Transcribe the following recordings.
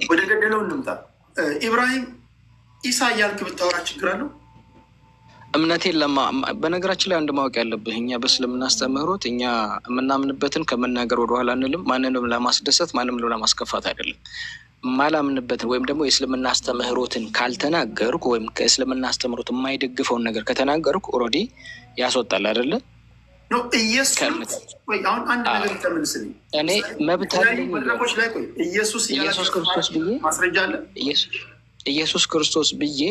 ወደ ገደለው እንምጣ። ኢብራሂም ኢሳ እያልክ ብታወራ ችግር አለው? እምነቴን በነገራችን ላይ አንድ ማወቅ ያለብህ እኛ በእስልምና አስተምህሮት እኛ የምናምንበትን ከመናገር ወደኋላ አንልም። ማንንም ለማስደሰት ማንንም ለማስከፋት አይደለም። ማላምንበትን ወይም ደግሞ የእስልምና አስተምህሮትን ካልተናገርኩ ወይም ከእስልምና አስተምህሮት የማይደግፈውን ነገር ከተናገርኩ ኦልሬዲ ያስወጣል አይደለ? ኢየሱስ አሁን አንድ ነገር ተመልስልኝ። እኔ መብት አለኝ ኢየሱስ ክርስቶስ ብዬ ማስረጃ አለ። ኢየሱስ ክርስቶስ ብዬ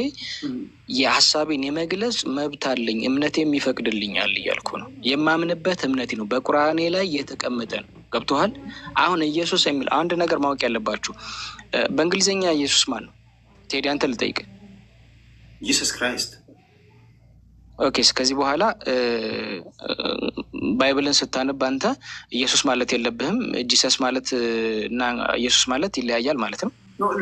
የሀሳቤን የመግለጽ መብት አለኝ፣ እምነቴም ይፈቅድልኛል እያልኩ ነው። የማምንበት እምነቴ ነው፣ በቁርአኔ ላይ የተቀመጠ ነው። ገብቶሃል? አሁን ኢየሱስ የሚል አንድ ነገር ማወቅ ያለባችሁ በእንግሊዝኛ ኢየሱስ ማን ነው? ቴዲ አንተ ልጠይቅ። ኢየሱስ ክራይስት። ኦኬ፣ ከዚህ በኋላ ባይብልን ስታነብ አንተ ኢየሱስ ማለት የለብህም። ጂሰስ ማለት እና ኢየሱስ ማለት ይለያያል ማለት ነው።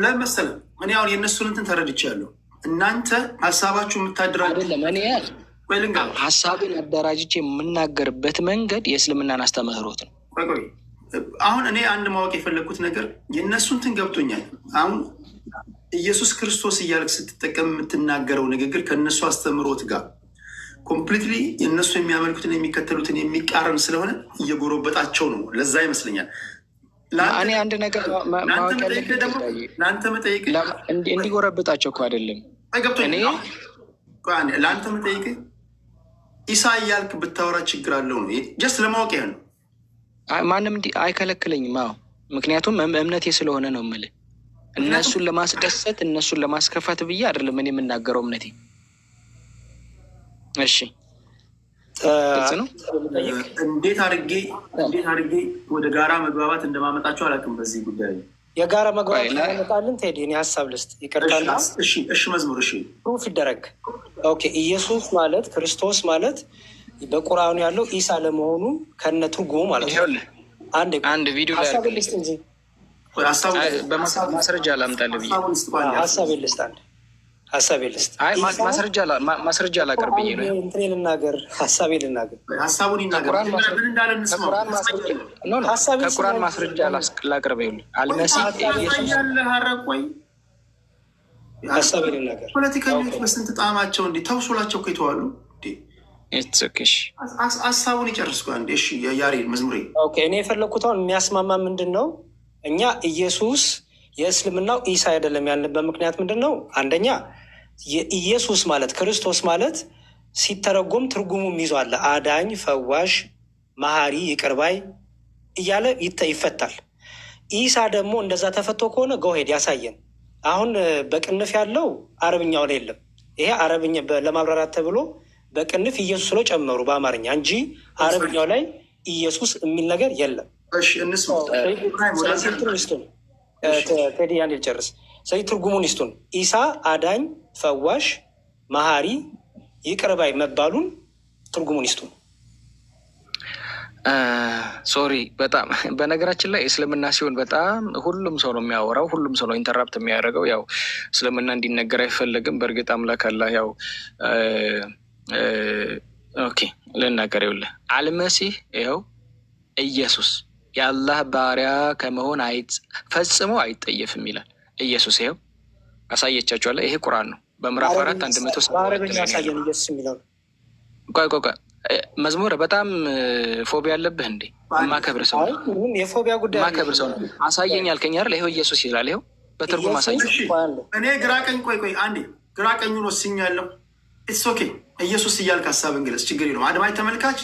ለመሰለህ እኔ አሁን የእነሱን እንትን ተረድቻለሁ። እናንተ ሀሳባችሁ የምታደራጅ አይደለም። እኔ ሀሳብን አደራጅቼ የምናገርበት መንገድ የእስልምናን አስተምህሮት ነው። አሁን እኔ አንድ ማወቅ የፈለግኩት ነገር የእነሱን እንትን ገብቶኛል። አሁን ኢየሱስ ክርስቶስ እያልክ ስትጠቀም የምትናገረው ንግግር ከእነሱ አስተምህሮት ጋር ኮምፕሊትሊ የእነሱ የሚያመልኩትን የሚከተሉትን የሚቃረን ስለሆነ እየጎረበጣቸው ነው። ለዛ ይመስለኛል እኔ አንድ ነገር ማወቅ ለአንተ መጠየቅ እንዲጎረብጣቸው እኮ አይደለም። ለአንተ መጠየቅ ኢሳ እያልክ ብታወራ ችግር አለው ነው። ጀስት ለማወቅ ያህል ነው። ማንም አይከለክለኝም። አዎ፣ ምክንያቱም እምነቴ ስለሆነ ነው የምልህ። እነሱን ለማስደሰት እነሱን ለማስከፋት ብዬ አይደለም እኔ የምናገረው እምነቴ። እሺ እንዴት አድርጌ ወደ ጋራ መግባባት እንደማመጣቸው አላውቅም። በዚህ ጉዳይ የጋራ መግባባት ለመጣልን ቴዲ እኔ ሀሳብ ልስጥ ይቀርታልና። እሺ መዝሙር ፕሩፍ ይደረግ። ኦኬ፣ ኢየሱስ ማለት ክርስቶስ ማለት በቁርአኑ ያለው ኢሳ ለመሆኑ ከነ ትርጉሙ ማለት ነው። አንድ ቪዲዮ ሀሳብ ልስጥ እንጂ በማስረጃ ላምጣልህ ብዬ ሀሳብ ልስጥ። ሀሳቤ ልስጥ። ማስረጃ ላቀርብ ብዬ ነው። እንትን ልናገር፣ ሀሳቤ ልናገር። ሀሳቡን ይናገር። ከቁርአን ማስረጃ ላቀርብ። ይኸውልህ አልመሲህ ሀሳቤ ልናገር። ፖለቲከኞች በስንት ጣዕማቸው እንዲ ተውሶላቸው እኮ የተዋሉ ሀሳቡን ይጨርስ አንዴ። እሺ ያሬድ መዝሙሬ። ኦኬ፣ እኔ የፈለግኩት አሁን የሚያስማማ ምንድን ነው? እኛ ኢየሱስ የእስልምናው ኢሳ አይደለም ያልንበት ምክንያት ምንድን ነው? አንደኛ የኢየሱስ ማለት ክርስቶስ ማለት ሲተረጎም ትርጉሙም ይዟል። አዳኝ፣ ፈዋሽ፣ መሀሪ፣ ይቅርባይ እያለ ይፈታል። ኢሳ ደግሞ እንደዛ ተፈቶ ከሆነ ጎሄድ ያሳየን። አሁን በቅንፍ ያለው አረብኛው ላይ የለም። ይሄ አረብኛ ለማብራራት ተብሎ በቅንፍ ኢየሱስ ብሎ ጨመሩ በአማርኛ እንጂ አረብኛው ላይ ኢየሱስ የሚል ነገር የለም። ቴዲ ያን ልጨርስ። ስለዚህ ትርጉሙን ይስጡን። ኢሳ አዳኝ፣ ፈዋሽ፣ መሀሪ፣ ይቅርባይ መባሉን ትርጉሙን ይስጡን። ሶሪ በጣም በነገራችን ላይ እስልምና ሲሆን በጣም ሁሉም ሰው ነው የሚያወራው፣ ሁሉም ሰው ነው ኢንተራፕት የሚያደርገው። ያው እስልምና እንዲነገር አይፈለግም። በእርግጥ አምላክ አላህ ያው ኦኬ ልናገር። ይኸውልህ አልመሲህ ይኸው ኢየሱስ የአላህ ባሪያ ከመሆን ፈጽሞ አይጠየፍም ይላል ኢየሱስ። ይኸው አሳየቻችኋለሁ። ይሄ ቁርአን ነው በምዕራፍ 4 ቆይ መዝሙር በጣም ፎቢያ አለብህ እንዴ? ማከብር ሰው የፎቢያ ጉዳይ ማከብር ሰው ነው። አሳየኝ አልከኝ አይደል? ይኸው ኢየሱስ ይላል። ይኸው በትርጉም አሳየኝ። እኔ ግራ ቀኝ ቆይ አንዴ ግራ ቀኙን ወስኛለሁ። ኢትስ ኦኬ። ኢየሱስ እያልክ ሀሳብን ግለጽ፣ ችግር የለውም። አድማጭ ተመልካች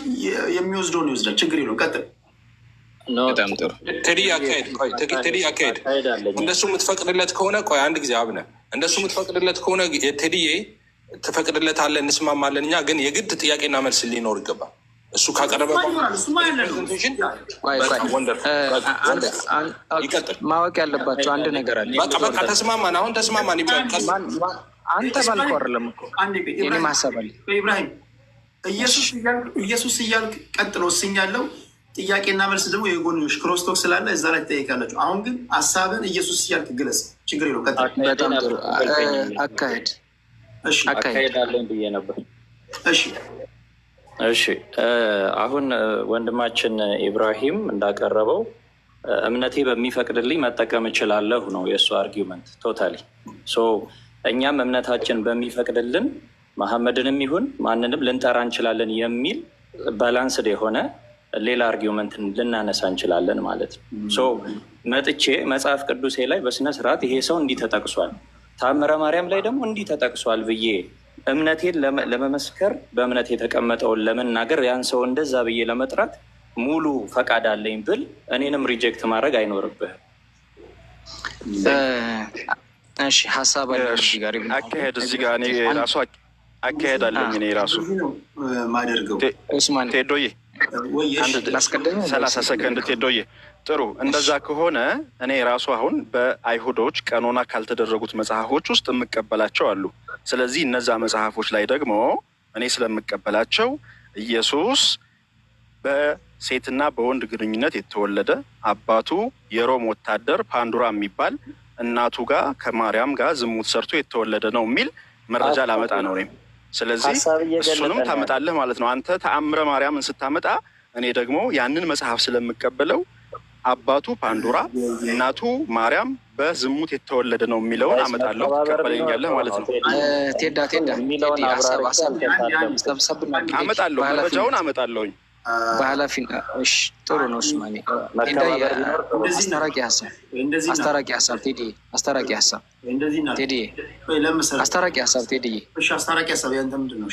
የሚወስደውን ይወስዳል፣ ችግር የለውም። ቀጥል። በጣም ጥሩ ቴዲ አካሄድ እንደሱ የምትፈቅድለት ከሆነ ቆይ አንድ ጊዜ አብነ እንደሱ የምትፈቅድለት ከሆነ ቴዲዬ ትፈቅድለታለህ፣ እንስማማለን። እኛ ግን የግድ ጥያቄና መልስ ሊኖር ይገባል። እሱ ካቀረበ ማወቅ ያለባቸው አንድ ነገር አለ። በቃ ተስማማን። አሁን ተስማማን። አንተ ባልከው አይደለም እኮ የኔ ማሰብ አለ። ኢብራሂም ኢየሱስ እያልክ ቀጥሎ ወስኛለሁ። ጥያቄና መልስ ደግሞ የጎንዮሽ ክሮስቶክ ስላለ እዛ ላይ ትጠይቃላችሁ። አሁን ግን ሀሳብን ኢየሱስ እያልክ ግለጽ፣ ችግር የለውም። ቀጥል። በጣም ጥሩ አካሄዳለን ብዬ ነበር። እሺ አሁን ወንድማችን ኢብራሂም እንዳቀረበው እምነቴ በሚፈቅድልኝ መጠቀም እችላለሁ ነው የእሱ አርጊውመንት ቶታሊ። ሶ እኛም እምነታችን በሚፈቅድልን መሐመድንም ይሁን ማንንም ልንጠራ እንችላለን የሚል ባላንስድ የሆነ ሌላ አርጊውመንትን ልናነሳ እንችላለን ማለት ነው። ሶ መጥቼ መጽሐፍ ቅዱሴ ላይ በስነስርዓት ይሄ ሰው እንዲህ ተጠቅሷል፣ ተአምረ ማርያም ላይ ደግሞ እንዲህ ተጠቅሷል ብዬ እምነቴን ለመመስከር በእምነት የተቀመጠውን ለመናገር ያን ሰው እንደዛ ብዬ ለመጥራት ሙሉ ፈቃድ አለኝ ብል እኔንም ሪጀክት ማድረግ አይኖርብህም። እሺ ሀሳብ አካሄድ እዚህ ጋር እኔ ራሱ አካሄድ አለኝ። እኔ ራሱ ማደርገው ቴዶዬ 30 ሰከንድ ቴዶዬ ጥሩ። እንደዛ ከሆነ እኔ ራሱ አሁን በአይሁዶች ቀኖና ካልተደረጉት መጽሐፎች ውስጥ የምቀበላቸው አሉ። ስለዚህ እነዛ መጽሐፎች ላይ ደግሞ እኔ ስለምቀበላቸው ኢየሱስ በሴትና በወንድ ግንኙነት የተወለደ አባቱ የሮም ወታደር ፓንዱራ የሚባል እናቱ ጋር ከማርያም ጋር ዝሙት ሰርቶ የተወለደ ነው የሚል መረጃ ላመጣ ነው እኔም። ስለዚህ እሱንም ታመጣለህ ማለት ነው። አንተ ተአምረ ማርያምን ስታመጣ እኔ ደግሞ ያንን መጽሐፍ ስለምቀበለው አባቱ ፓንዱራ እናቱ ማርያም በዝሙት የተወለደ ነው የሚለውን አመጣለሁ። ትቀበለኛለህ ማለት ነው። ቴዳ አመጣለሁ፣ መረጃውን አመጣለሁኝ በኃላፊ ጥሩ ነው። ስማኔ አስታራቂ ሀሳብ ቴዲ አስታራቂ ሀሳብ ቴዲ አስታራቂ ሀሳብ ያንተ ምንድን ነው?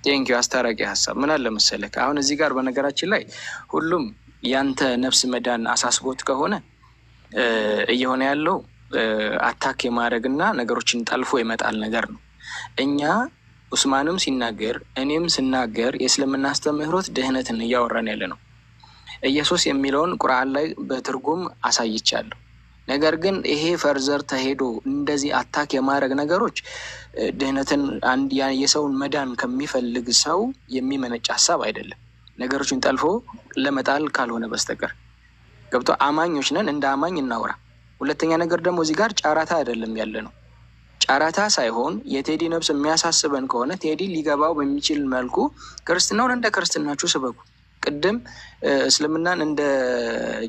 ቴንኪው። አስታራቂ ሀሳብ ምን አለ መሰለህ፣ አሁን እዚህ ጋር በነገራችን ላይ ሁሉም ያንተ ነፍስ መዳን አሳስቦት ከሆነ እየሆነ ያለው አታክ የማድረግና ነገሮችን ጠልፎ ይመጣል ነገር ነው። እኛ ኡስማንም ሲናገር እኔም ስናገር የእስልምና አስተምህሮት ድህነትን እያወራን ያለ ነው። ኢየሱስ የሚለውን ቁርአን ላይ በትርጉም አሳይቻለሁ። ነገር ግን ይሄ ፈርዘር ተሄዶ እንደዚህ አታክ የማድረግ ነገሮች ድህነትን የሰውን መዳን ከሚፈልግ ሰው የሚመነጭ ሀሳብ አይደለም። ነገሮችን ጠልፎ ለመጣል ካልሆነ በስተቀር ገብቶ አማኞች ነን፣ እንደ አማኝ እናውራ። ሁለተኛ ነገር ደግሞ እዚህ ጋር ጫራታ አይደለም ያለ ነው። ጫራታ ሳይሆን የቴዲ ነፍስ የሚያሳስበን ከሆነ ቴዲ ሊገባው በሚችል መልኩ ክርስትናውን እንደ ክርስትናችሁ ስበኩ። ቅድም እስልምናን እንደ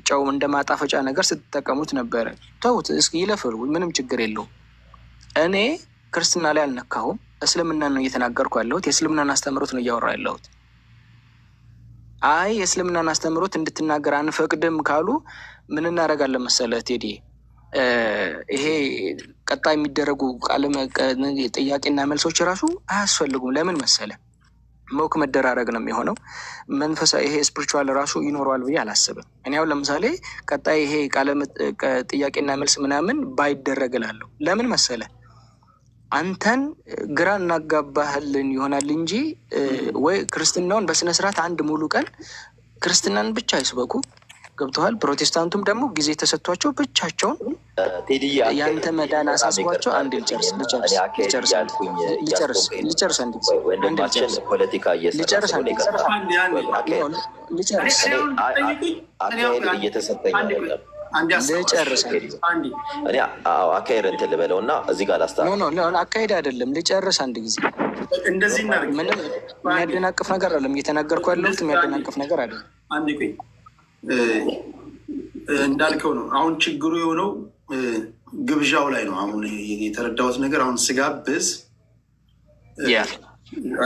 ጨው እንደ ማጣፈጫ ነገር ስትጠቀሙት ነበረ። ተውት እስኪ ይለፍሩ፣ ምንም ችግር የለውም። እኔ ክርስትና ላይ አልነካሁም፣ እስልምናን ነው እየተናገርኩ ያለሁት። የእስልምናን አስተምሮት ነው እያወራ ያለሁት። አይ የእስልምናን አስተምሮት እንድትናገር አንፈቅድም ካሉ ምን እናደርጋለን መሰለህ ቴዲ? ይሄ ቀጣይ የሚደረጉ ጥያቄና መልሶች ራሱ አያስፈልጉም። ለምን መሰለህ? ሞክ መደራረግ ነው የሚሆነው። መንፈሳዊ ይሄ ስፒሪቹዋል ራሱ ይኖረዋል ብዬ አላስብም። እኔ አሁን ለምሳሌ ቀጣይ ይሄ ጥያቄና መልስ ምናምን ባይደረግ እላለሁ። ለምን መሰለህ? አንተን ግራ እናጋባህልን ይሆናል እንጂ ወይ ክርስትናውን በስነስርዓት አንድ ሙሉ ቀን ክርስትናን ብቻ አይስበኩ። ገብተዋል። ፕሮቴስታንቱም ደግሞ ጊዜ ተሰጥቷቸው ብቻቸውን ያንተ መዳን አሳስቧቸው አንድ ልጨርስ አካሄድ እንትን ልበለው እና እዚህ ጋር ላስታ አካሄድ አይደለም ልጨርስ አንድ ጊዜ። ምንም የሚያደናቅፍ ነገር አለም እየተናገርኩ ያለሁት የሚያደናቅፍ ነገር አይደለም። አንድ ቆይ እንዳልከው ነው። አሁን ችግሩ የሆነው ግብዣው ላይ ነው። አሁን የተረዳሁት ነገር አሁን ስጋብዝ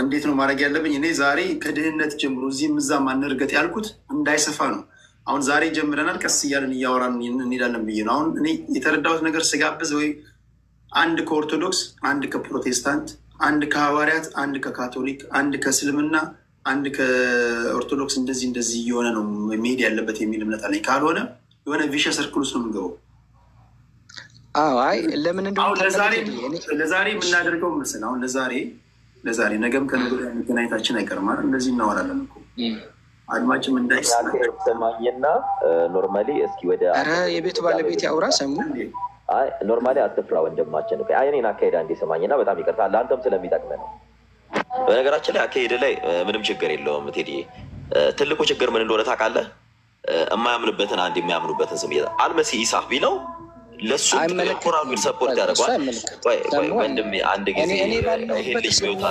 እንዴት ነው ማድረግ ያለብኝ? እኔ ዛሬ ከድህነት ጀምሮ እዚህም እዛም አንርገጥ ያልኩት እንዳይሰፋ ነው። አሁን ዛሬ ጀምረናል፣ ቀስ እያለን እያወራን እንሄዳለን ብዬ ነው። አሁን እኔ የተረዳሁት ነገር ስጋብዝ ወይ አንድ ከኦርቶዶክስ፣ አንድ ከፕሮቴስታንት፣ አንድ ከሐዋርያት፣ አንድ ከካቶሊክ፣ አንድ ከእስልምና፣ አንድ ከኦርቶዶክስ እንደዚህ እየሆነ ነው መሄድ ያለበት የሚል እምነት አለኝ። ካልሆነ የሆነ ቪሸ ሰርክል ውስጥ ነው የምንገባው። አይ ለምን ለዛሬ የምናደርገው ምስል አሁን ለዛሬ ነገም ከነገ ወዲያ መገናኘታችን አይቀርም አይደል? እንደዚህ እናወራለን እኮ አድማጭም እንዳይሰማኝና ኖርማሊ እስኪ ወደ የቤቱ ባለቤት ያውራ ሰሙ። አይ ኖርማሊ አትፍራ ወንድማችን። አይ እኔን አካሄድ እንዲሰማኝና በጣም ይቅርታ ለአንተም ስለሚጠቅም ነው። በነገራችን ላይ አካሄድ ላይ ምንም ችግር የለውም ቴዲ። ትልቁ ችግር ምን እንደሆነ ታውቃለህ? የማያምንበትን አንድ የሚያምኑበትን ስም አልመሲ ኢሳ ቢለው ለሱ ቁራኑን ሰፖርት ያደርገዋል። ወንድም አንድ ጊዜ ይሄ ልጅ ሚወታ